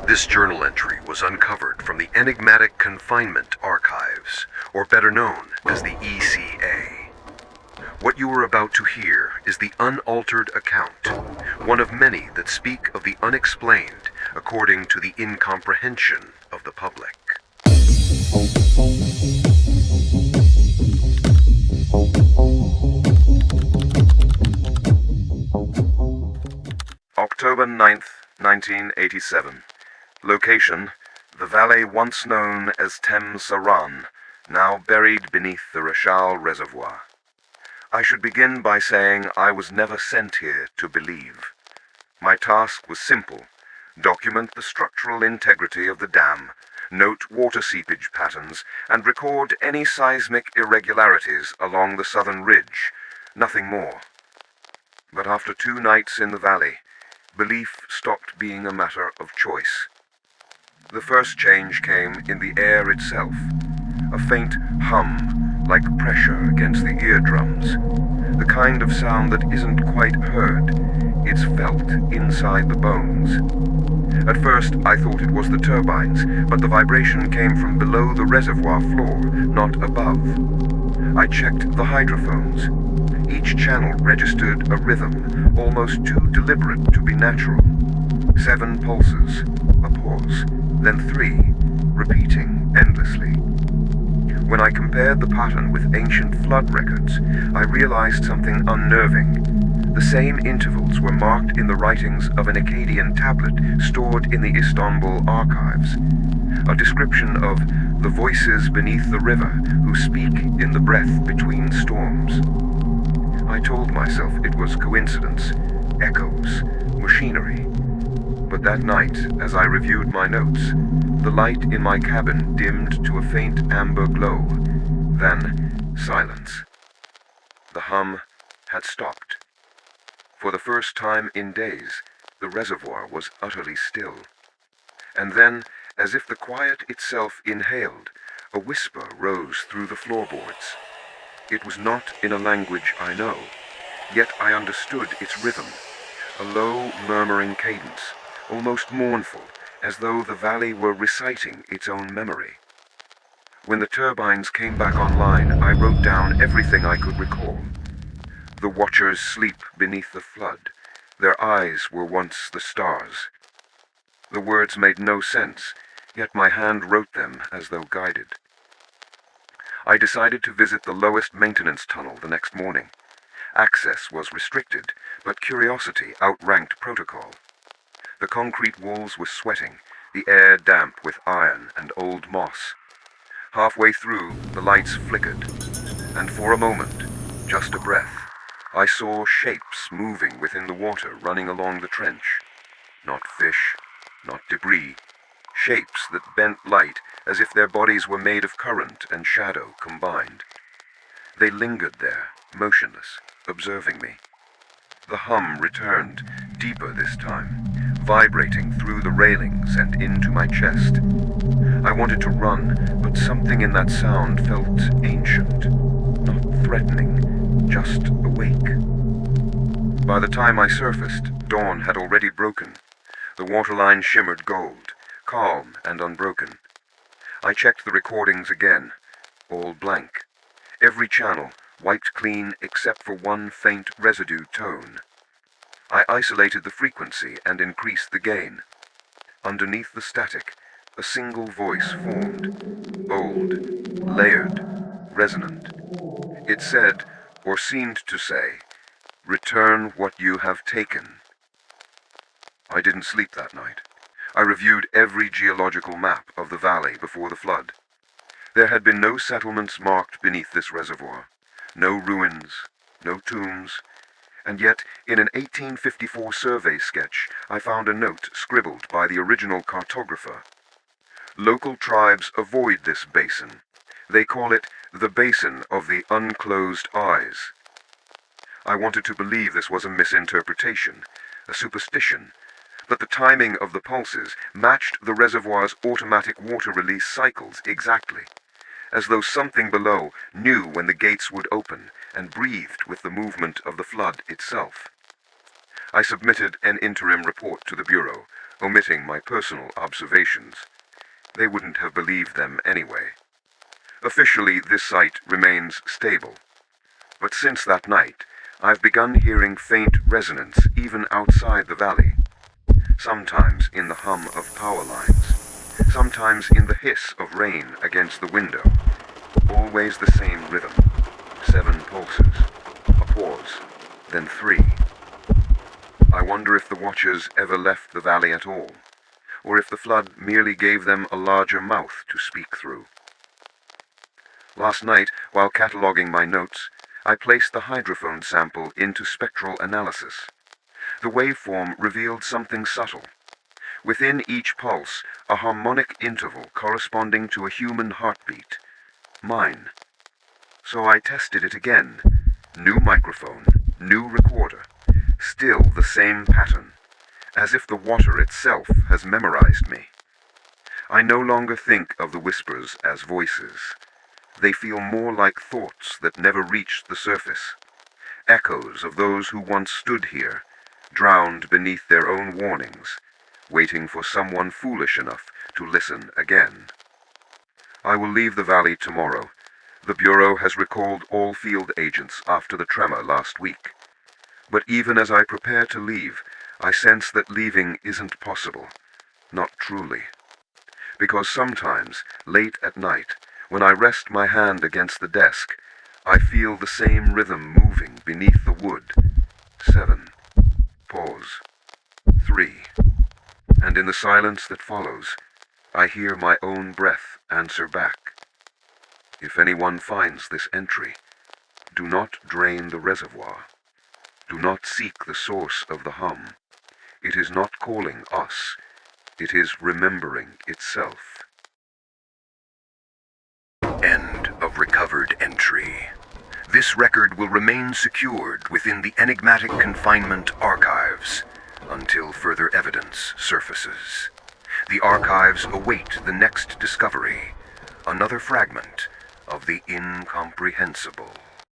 This journal entry was uncovered from the Enigmatic Confinement Archives, or better known as the ECA. What you are about to hear is the unaltered account, one of many that speak of the unexplained according to the incomprehension of the public. October 9th, 1987. Location, the valley once known as Thames Saran, now buried beneath the Rachal Reservoir. I should begin by saying I was never sent here to believe. My task was simple: document the structural integrity of the dam, note water seepage patterns, and record any seismic irregularities along the southern ridge, nothing more. But after 2 nights in the valley, belief stopped being a matter of choice. The first change came in the air itself, a faint hum like pressure against the eardrums, the kind of sound that isn't quite heard, it's felt inside the bones. At first I thought it was the turbines, but the vibration came from below the reservoir floor, not above. I checked the hydrophones. Each channel registered a rhythm, almost too deliberate to be natural. 7 pulses, a pause, then 3, repeating endlessly. When I compared the pattern with ancient flood records, I realized something unnerving. The same intervals were marked in the writings of an Akkadian tablet stored in the Istanbul archives, a description of the voices beneath the river who speak in the breath between storms. I told myself it was coincidence, echoes, machinery. But that night, as I reviewed my notes, the light in my cabin dimmed to a faint amber glow. Then, silence. The hum had stopped. For the first time in days, the reservoir was utterly still. And then, as if the quiet itself inhaled, a whisper rose through the floorboards. It was not in a language I know, yet I understood its rhythm, a low, murmuring cadence, almost mournful, as though the valley were reciting its own memory. When the turbines came back online, I wrote down everything I could recall. The watchers sleep beneath the flood. Their eyes were once the stars. The words made no sense, yet my hand wrote them as though guided. I decided to visit the lowest maintenance tunnel the next morning. Access was restricted, but curiosity outranked protocol. The concrete walls were sweating, the air damp with iron and old moss. Halfway through, the lights flickered, and for a moment, just a breath, I saw shapes moving within the water running along the trench. Not fish, not debris, shapes that bent light as if their bodies were made of current and shadow combined. They lingered there, motionless, observing me. The hum returned, deeper this time, vibrating through the railings and into my chest. I wanted to run, but something in that sound felt ancient, not threatening, just awake. By the time I surfaced, dawn had already broken. The waterline shimmered gold, calm and unbroken. I checked the recordings again, all blank. Every channel wiped clean except for one faint residue tone. I isolated the frequency and increased the gain. Underneath the static, a single voice formed, bold, layered, resonant. It said, or seemed to say, "Return what you have taken." I didn't sleep that night. I reviewed every geological map of the valley before the flood. There had been no settlements marked beneath this reservoir, no ruins, no tombs, and yet in an 1854 survey sketch I found a note scribbled by the original cartographer. Local tribes avoid this basin. They call it the Basin of the Unclosed Eyes. I wanted to believe this was a misinterpretation, a superstition, but the timing of the pulses matched the reservoir's automatic water release cycles exactly, as though something below knew when the gates would open and breathed with the movement of the flood itself. I submitted an interim report to the Bureau, omitting my personal observations. They wouldn't have believed them anyway. Officially, this site remains stable. But since that night, I've begun hearing faint resonance even outside the valley. Sometimes in the hum of power lines, sometimes in the hiss of rain against the window. Always the same rhythm. 7 pulses, a pause, then 3. I wonder if the watchers ever left the valley at all, or if the flood merely gave them a larger mouth to speak through. Last night, while cataloging my notes, I placed the hydrophone sample into spectral analysis. The waveform revealed something subtle. Within each pulse, a harmonic interval corresponding to a human heartbeat. Mine. So I tested it again. New microphone, new recorder. Still the same pattern, as if the water itself has memorized me. I no longer think of the whispers as voices. They feel more like thoughts that never reached the surface. Echoes of those who once stood here, drowned beneath their own warnings, waiting for someone foolish enough to listen again. I will leave the valley tomorrow. The Bureau has recalled all field agents after the tremor last week. But even as I prepare to leave, I sense that leaving isn't possible. Not truly. Because sometimes, late at night, when I rest my hand against the desk, I feel the same rhythm moving beneath the wood. 7. Pause. 3. And in the silence that follows, I hear my own breath answer back. If anyone finds this entry, do not drain the reservoir. Do not seek the source of the hum. It is not calling us. It is remembering itself. End of recovered entry. This record will remain secured within the Enigmatic Confinement Archives until further evidence surfaces. The archives await the next discovery, another fragment of the incomprehensible.